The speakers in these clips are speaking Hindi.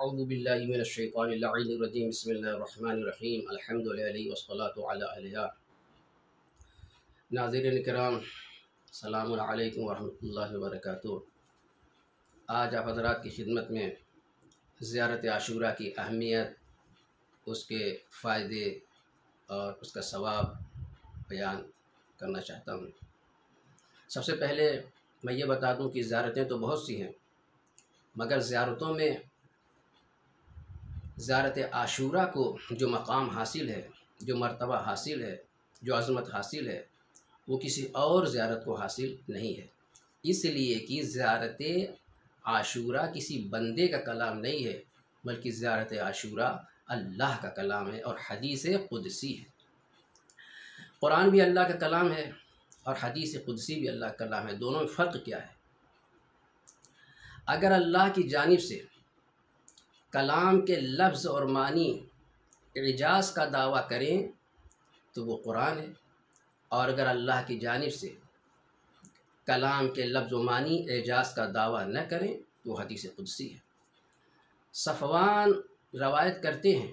अऊज़ु बिल्लाहि मिनश शैतानिर रजीम बिस्मिल्लाहिर रहमानिर रहीम अल्हम्दुलिल्लाहि वस्सलातु अला अलिया। नाज़रीन किराम, अस्सलामु अलैकुम वरहमतुल्लाहि वबरकातुहू। आज आप हज़रात की खिदमत में ज़ियारत आशूरा की अहमियत, उसके फ़ायदे और उसका सवाब बयान करना चाहता हूँ। सबसे पहले मैं ये बता दूँ कि ज़ियारतें तो बहुत सी हैं, मगर ज़ियारतों में ज़ियारत आशूरा को जो मकाम हासिल है, जो मर्तबा हासिल है, जो अज़मत हासिल है, वो किसी और ज़ियारत को हासिल नहीं है। इसलिए कि ज़ियारत आशूरा किसी बंदे का कलाम नहीं है, बल्कि ज़ियारत आशूरा अल्लाह का कलाम है और हदीस कुदसी है। कुरान भी अल्लाह का कलाम है और हदीस कुदसी भी अल्लाह का कलाम है। दोनों में फ़र्क क्या है? अगर अल्लाह की जानिब से कलाम के लफ्ज़ और मानी इजाज़ का दावा करें तो वो कुरान है, और अगर अल्लाह की जानिब से कलाम के लफ्ज़ व मानी इजाज़ का दावा न करें तो वो हदीस कुदसी है। सफ़वान रवायत करते हैं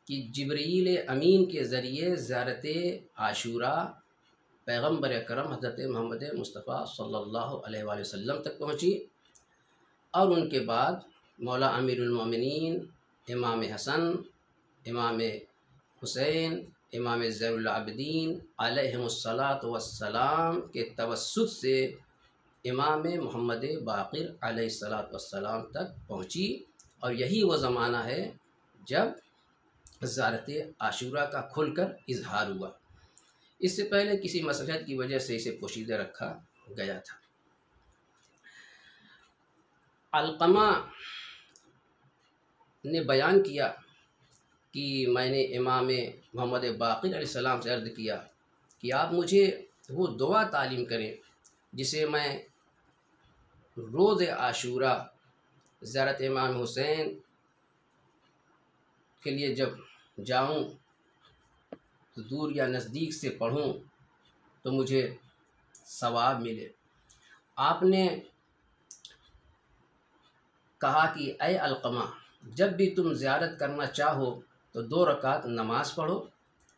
कि जिब्रील अमीन के ज़रिए ज़ियारत आशूरा पैगम्बर अकरम हज़रत मोहम्मद मुस्तफ़ा सल्लल्लाहु अलैहि वसल्लम तक पहुँची, और उनके बाद मौला अमीरुल मोमिनीन इमाम हसन, इमाम हुसैन, इमाम ज़ैनुल आबिदीन अलैहिमुस्सलातु वस्सलाम के तवस्सुत से इमाम मोहम्मद बाक़िर अलैहिस्सलातु वस्सलाम तक पहुँची। और यही वो ज़माना है जब ज़ियारत आशूरा का खुलकर इजहार हुआ। इससे पहले किसी मसलहत की वजह से इसे पोशीदा रखा गया था। अलक़मा ने बयान किया कि मैंने इमाम मोहम्मद बाक़िर अलैहिस्सलाम से अर्ज़ किया कि आप मुझे वो दुआ तालीम करें जिसे मैं रोज़ आशूरा ज़ियारत इमाम हुसैन के लिए जब जाऊं तो दूर या नज़दीक से पढ़ूं तो मुझे सवाब मिले। आपने कहा कि ऐ अलक़मा, जब भी तुम ज़ियारत करना चाहो तो 2 रकात नमाज़ पढ़ो,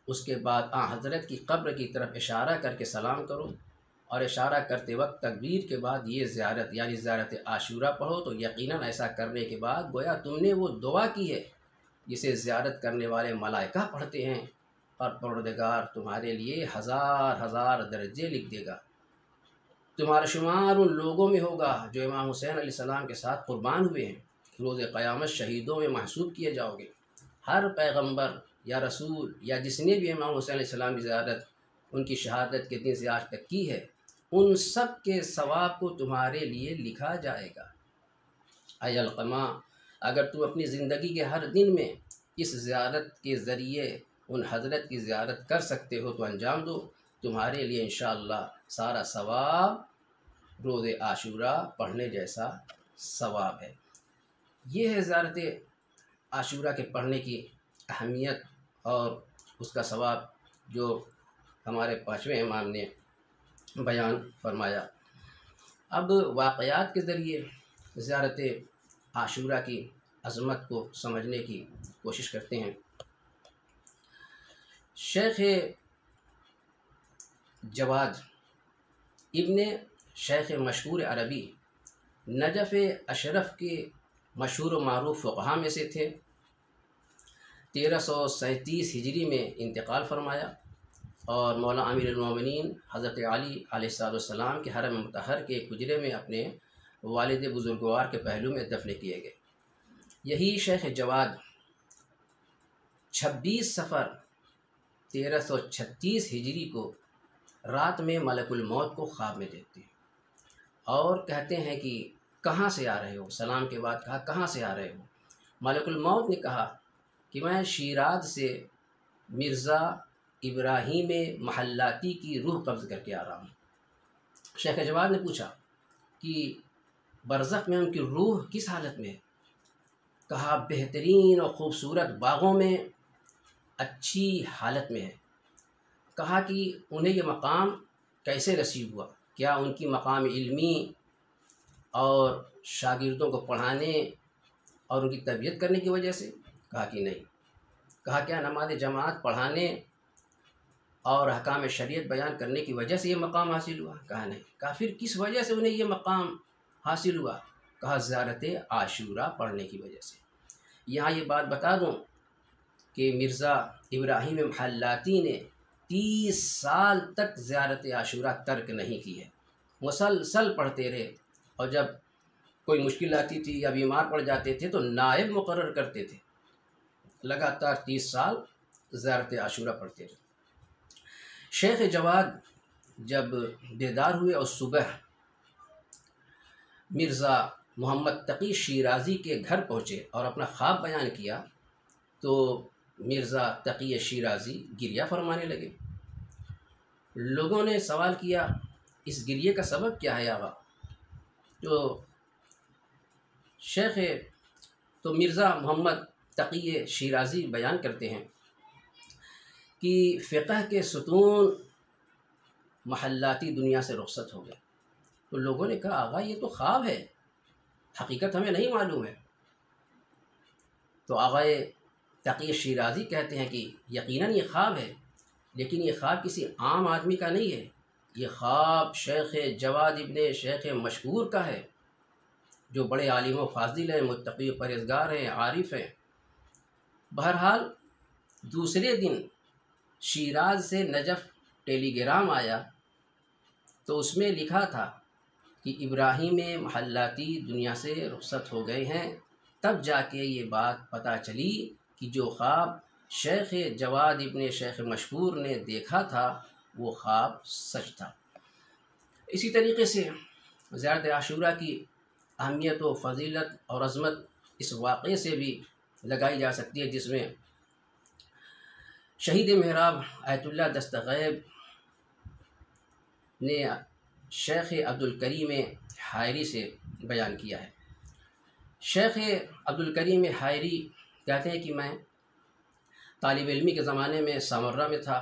उसके बाद हज़रत की कब्र की तरफ इशारा करके सलाम करो, और इशारा करते वक्त तकबीर के बाद ये ज़ियारत यानी ज़ियारत आशूरा पढ़ो। तो यकीनन ऐसा करने के बाद गोया तुमने वो दुआ की है जिसे ज़ियारत करने वाले मलाइका पढ़ते हैं, और परवरदिगार तुम्हारे लिए हज़ार हज़ार दर्जे लिख देगा। तुम्हारा शुमार उन लोगों में होगा जो इमाम हुसैन अलैहिस्सलाम के साथ कुर्बान हुए हैं। रोज़ क़यामत शहीदों में महसूब किए जाओगे। हर पैगंबर या रसूल या जिसने भी इमाम हुसैन अलैहिस्सलाम की ज़ियारत उनकी शहादत के दिन से आज तक की है, उन सब के सवाब को तुम्हारे लिए लिखा जाएगा। ऐ अलक़मा, अगर तुम अपनी ज़िंदगी के हर दिन में इस ज़ियारत के ज़रिए उन हज़रत की ज़ियारत कर सकते हो तो अंजाम दो। तुम्हारे लिए इंशाअल्लाह सारा सवाब रोज़े आशूरा पढ़ने जैसा सवाब है। ये है ज़ियारत आशूरा के पढ़ने की अहमियत और उसका सवाब जो हमारे 5वें इमाम ने बयान फरमाया। अब वाक़यात के ज़रिए ज़ियारत आशूरा की अज़मत को समझने की कोशिश करते हैं। शेख जवाद इब्ने शेख मशहूर अरबी नजफ़ अशरफ के मशहूर व मारूफ़ फ़ुक़हा में से थे। 1337 हिजरी में इंतकाल फरमाया और मौला अमीरुल मोमिनीन हज़रत अली अलैहिस्सलाम के हरम मुतहर के एक हुजरे में अपने वालिद बुज़ुर्गवार के पहलू में दफन किए गए। यही शेख जवाद 26 सफ़र 1336 हिजरी को रात में मलकुल मौत को ख्वाब में देखते हैं और कहते हैं कि कहाँ से आ रहे हो। सलाम के बाद कहा, कहाँ से आ रहे हो? मलकुल मौत ने कहा कि मैं शिराज से मिर्ज़ा इब्राहीम महल्लाती की रूह कब्ज़ करके आ रहा हूँ। शेख जवाद ने पूछा कि बरज़ख में उनकी रूह किस हालत में है? कहा, बेहतरीन और ख़ूबसूरत बागों में अच्छी हालत में है। कहा कि उन्हें ये मकाम कैसे नसीब हुआ? क्या उनकी मकाम इल्मी और शागिर्दों को पढ़ाने और उनकी तरबियत करने की वजह से? कहा कि नहीं। कहा क्या नमाज जमात पढ़ाने और अहकाम शरीयत बयान करने की वजह से ये मकाम हासिल हुआ? कहा नहीं। कहा फिर किस वजह से उन्हें ये मकाम हासिल हुआ? कहा ज़ियारत आशूरा पढ़ने की वजह से। यहाँ ये बात बता दूँ कि मिर्ज़ा इब्राहिम महल्लाती ने 30 साल तक ज़ियारत आशूरा तर्क नहीं की है, मुसलसल पढ़ते रहे। और जब कोई मुश्किल आती थी या बीमार पड़ जाते थे तो नायब मुकर्रर करते थे। लगातार 30 साल ज़ियारत आशूरा पढ़ते रहे। शेख जवाद जब बेदार हुए और सुबह मिर्ज़ा मोहम्मद तकी शिराज़ी के घर पहुँचे और अपना ख्वाब बयान किया तो मिर्ज़ा तकी शिराज़ी गिरिया फरमाने लगे। लोगों ने सवाल किया इस गिरिये का सबब क्या है आवा? तो मिर्ज़ा मोहम्मद तकी शिराज़ी बयान करते हैं कि फ़िक़ह के सुतून महल्लाती दुनिया से रुख़सत हो गए। तो लोगों ने कहा आगा ये तो ख्वाब है, हकीकत हमें नहीं मालूम है। तो आगा तकी शिराज़ी कहते हैं कि यकीनन ये ख्वाब है, लेकिन ये ख्वाब किसी आम आदमी का नहीं है। ये ख्वाब शेख जवाद इब्ने शेख मशहूर का है, जो बड़े आलिम व फाजिल हैं, मुत्तकी परहेज़गार हैं, आरिफ हैं। बहरहाल दूसरे दिन शिराज से नजफ़ टेलीग्राम आया तो उसमें लिखा था कि इब्राहिम महल्लाती दुनिया से रुख़सत हो गए हैं। तब जाके ये बात पता चली कि जो ख्वाब शेख जवाद इब्ने शेख मशहूर ने देखा था वो ख्वाब सच था। इसी तरीके से ज़ियारत आशूरा की अहमियत व फ़जीलत और अज़मत इस वाक़े से भी लगाई जा सकती है, जिसमें शहीद महराब आयतुल्लाह दस्तगैब ने शेख अब्दुल करीम हायरी से बयान किया है। शेख अब्दुल करीम हायरी कहते हैं कि मैं तालिब इल्मी के ज़माने में सामर्रा में था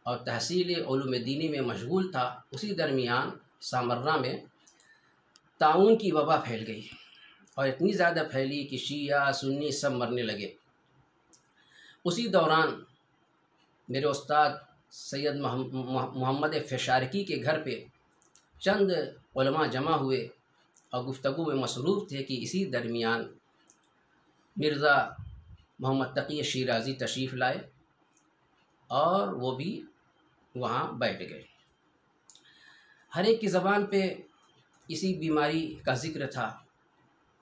और तहसील उलूम दीनी में मशगूल था। उसी दरमियान सामर्रा में ताउन की वबा फैल गई और इतनी ज़्यादा फैली कि शिया सुन्नी सब मरने लगे। उसी दौरान मेरे उस्ताद सैयद मोहम्मद फ़शारकी के घर पे चंद उलमा जमा हुए और गुफ्तगू में मसरूफ़ थे कि इसी दरमियान मिर्ज़ा मोहम्मद तकी शिराज़ी तशरीफ़ लाए और वो भी वहाँ बैठ गए। हर एक की ज़बान पे इसी बीमारी का ज़िक्र था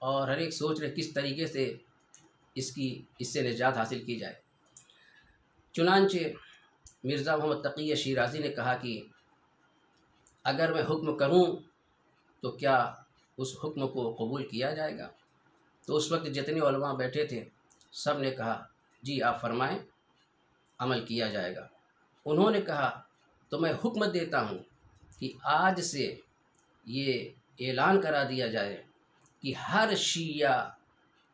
और हर एक सोच रहे किस तरीके से इससे निजात हासिल की जाए। चुनांचे मिर्ज़ा मोहम्मद तकी शिराज़ी ने कहा कि अगर मैं हुक्म करूं तो क्या उस हुक्म को कबूल किया जाएगा? तो उस वक्त जितने उलमा बैठे थे सब ने कहा जी आप फरमाएं, अमल किया जाएगा। उन्होंने कहा तो मैं हुक्म देता हूं कि आज से ये ऐलान करा दिया जाए कि हर शिया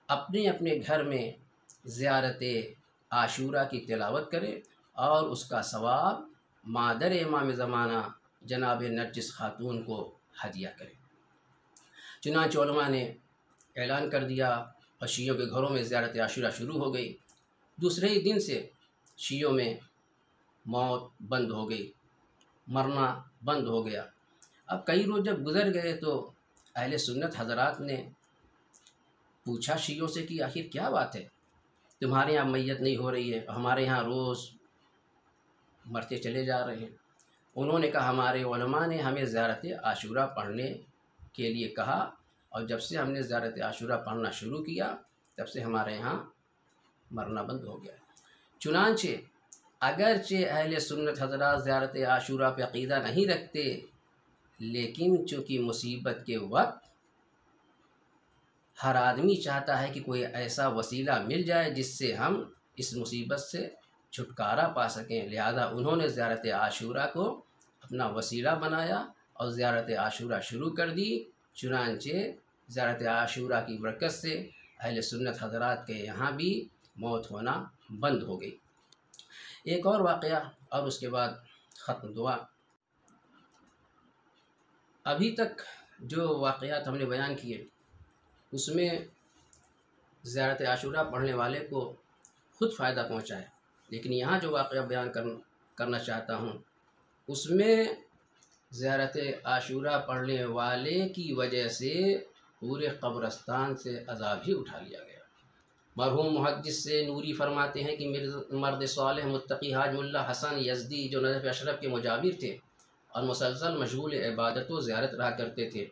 अपने अपने घर में ज़ियारत आशूरा की तिलावत करे और उसका सवाब मादर इमाम ज़माना जनाब नरजिस खातून को हदिया करे। चुनांचे उलमा ने ऐलान कर दिया और शियों के घरों में ज़ियारत आशूरा शुरू हो गई। दूसरे ही दिन से शियों में मौत बंद हो गई, मरना बंद हो गया। अब कई रोज़ जब गुज़र गए तो अहले सुन्नत हज़रात ने पूछा शियों से कि आखिर क्या बात है, तुम्हारे यहाँ मैयत नहीं हो रही है, हमारे यहाँ रोज़ मरते चले जा रहे हैं। उन्होंने कहा हमारे उलमा ने हमें ज़ियारत आशूरा पढ़ने के लिए कहा और जब से हमने ज़ियारत आशूरा पढ़ना शुरू किया तब से हमारे यहाँ मरना बंद हो गया। चुनांचे अगरचे अहले सुन्नत हज़रात ज़ियारत आशूरा पे अक़ीदा नहीं रखते, लेकिन चूँकि मुसीबत के वक्त हर आदमी चाहता है कि कोई ऐसा वसीला मिल जाए जिससे हम इस मुसीबत से छुटकारा पा सकें, लिहाजा उन्होंने ज़ियारत आशूरा को अपना वसीला बनाया और ज़ियारत आशूरा शुरू कर दी। चुनांचे ज़ियारत आशूरा की बरकत से अहले सुन्नत हज़रात के यहाँ भी मौत होना बंद हो गई। एक और वाक़या और उसके बाद ख़त्म दुआ। अभी तक जो वाक़यात हमने बयान किए उसमें ज़ियारत आशूरा पढ़ने वाले को खुद फ़ायदा पहुँचाए। लेकिन यहाँ जो वाक़या बयान करना चाहता हूँ उसमें ज़ियारत आशूरा पढ़ने वाले की वजह से पूरे कब्रस्तान से अज़ाब ही उठा लिया गया। मरहूम मुहद्दिस से नूरी फरमाते हैं कि मर्द सालेह मुत्तकी हाज मुल्ला हसन यज़दी जो नजफ़ अशरफ के मुजाविर थे और मुसलसल मशगूल इबादत व ज़ियारत रहा करते थे,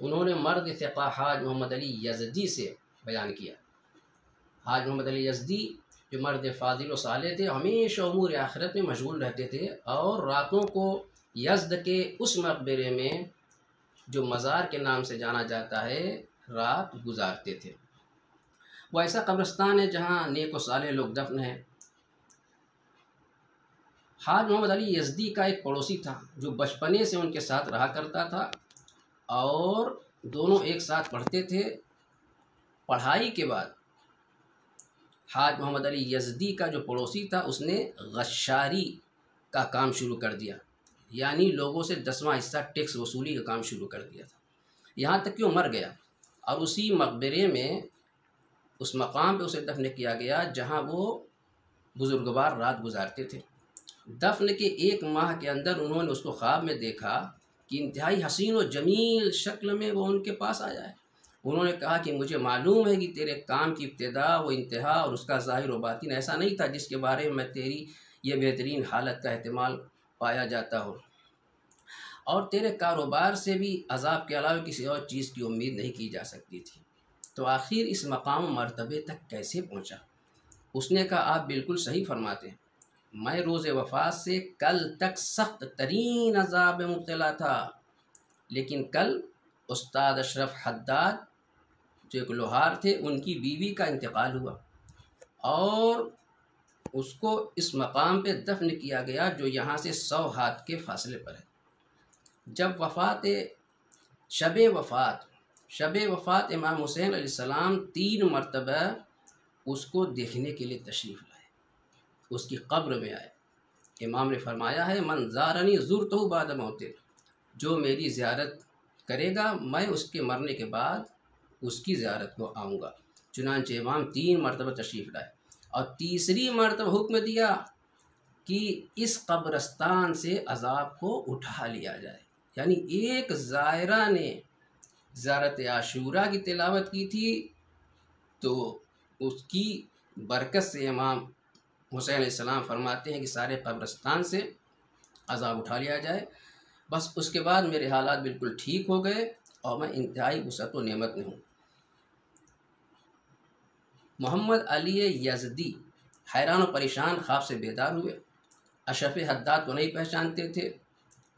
उन्होंने मर्द सिक़ा हाज मोहम्मद अली यज़दी से बयान किया। हाज मोहम्मद अली यज़दी जो मर्द फ़ाज़िल व सालेह थे, हमेशा उमूर आखिरत में मशगूल रहते थे और रातों को यज़द के उस मकबरे में जो मज़ार के नाम से जाना जाता है रात गुजारते थे। वो ऐसा कब्रिस्तान है जहाँ नेक व सालेह लोग दफन हैं। हाज मोहम्मद अली यज़दी का एक पड़ोसी था जो बचपने से उनके साथ रहा करता था और दोनों एक साथ पढ़ते थे। पढ़ाई के बाद हाज मोहम्मद अली यज़दी का जो पड़ोसी था उसने गश्शारी का काम शुरू कर दिया, यानी लोगों से 10वां हिस्सा टैक्स वसूली का काम शुरू कर दिया था। यहाँ तक कि वो मर गया और उसी मकबरे में उस मकाम पे उसे दफन किया गया जहाँ वो बुजुर्गवार रात गुजारते थे। दफन के 1 माह के अंदर उन्होंने उसको ख्वाब में देखा कि इंतहाई हसीन और जमील शक्ल में वो उनके पास आया है। उन्होंने कहा कि मुझे मालूम है कि तेरे काम की इब्तिदा व इंतहा और उसका ज़ाहिर व बातिन ऐसा नहीं था जिसके बारे में तेरी ये बेहतरीन हालत का एहतमाल पाया जाता हो, और तेरे कारोबार से भी अज़ाब के अलावा किसी और चीज़ की उम्मीद नहीं की जा सकती थी, तो आखिर इस मकाम मर्तबे तक कैसे पहुँचा? उसने कहा, आप बिल्कुल सही फरमाते हैं, मैं रोज़े वफ़ात से कल तक सख्त तरीन अज़ाब में मुब्तला था, लेकिन कल उस्ताद अशरफ हद्दाद जो एक लोहार थे उनकी बीवी का इंतकाल हुआ और उसको इस मकाम पे दफन किया गया जो यहाँ से 100 हाथ के फासले पर है। जब शब वफ़ात इमाम हुसैन अलैहिस्सलाम 3 मरतबा उसको देखने के लिए तशरीफ़ लाए, उसकी कब्र में आए। इमाम ने फरमाया है, मन ज़ारनी ज़ुरतहु बाद मौते, जो मेरी ज़ियारत करेगा मैं उसके मरने के बाद उसकी ज़ियारत को आऊँगा। चुनांचे इमाम 3 मरतबा तशरीफ़ लाए और तीसरी मरतबा हुक्म दिया कि इस कब्रस्तान से अज़ाब को उठा लिया जाए। यानी एक ज़ायरा ने ज़ियारत आशूरा की तिलावत की थी तो उसकी बरकत से इमाम हुसैन अलैहिस्सलाम फरमाते हैं कि सारे कब्रस्तान से अज़ाब उठा लिया जाए। बस उसके बाद मेरे हालात बिल्कुल ठीक हो गए और मैं इंतहाई वसअत व नेमत में हूँ। मोहम्मद अली यज़दी हैरान और परेशान ख्वाब से बेदार हुए। अशरफ हद्दाद को नहीं पहचानते थे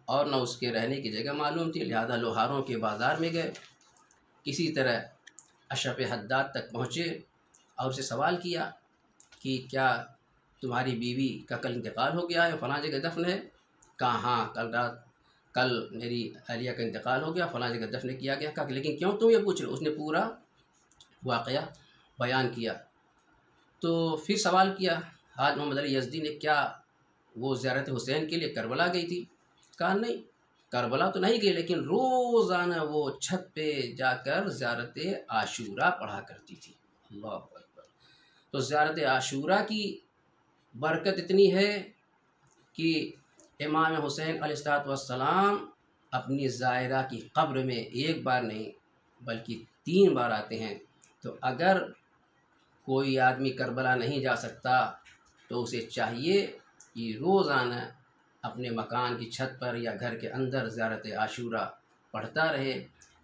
और न उसके रहने की जगह मालूम थी, लिहाजा लोहारों के बाज़ार में गए। किसी तरह अशरफ हद्दाद तक पहुँचे और उसे सवाल किया कि क्या तुम्हारी बीवी का कल इंतकाल हो गया है, फ़लाँ जगह दफन है? कहा हाँ, कल मेरी अहलिया का इंतकाल हो गया, फ़लाँ जगह दफन किया गया। कहा लेकिन क्यों तुम ये पूछ रहे हो? उसने पूरा वाक़या बयान किया। तो फिर सवाल किया हाज मोहम्मद अली यज़दी ने, क्या वो ज़ियारत हुसैन के लिए करबला गई थी? कहा नहीं, करबला तो नहीं गई, लेकिन रोज़ाना वो छत पे जाकर ज़ियारत आशूरा पढ़ा करती थी। अल्लाह अकबर। तो ज़ियारत आशूरा की बरकत इतनी है कि इमाम हुसैन अलैहिस्सलाम अपनी ज़ायरा की कब्र में 1 बार नहीं बल्कि 3 बार आते हैं। तो अगर कोई आदमी करबला नहीं जा सकता तो उसे चाहिए कि रोज़ाना अपने मकान की छत पर या घर के अंदर ज़ियारत आशूरा पढ़ता रहे,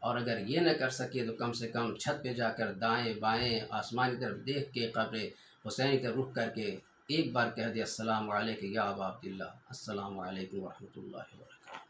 और अगर ये न कर सके तो कम से कम छत पे जाकर दाएं बाएं आसमान की तरफ देख के कब्र हुसैन की तरफ रुख करके 1 बार कह दे, अस्सलामु अलैका या अबा अब्दिल्लाह, अस्सलामु अलैकुम व रहमतुल्लाहि व बरकातुहू।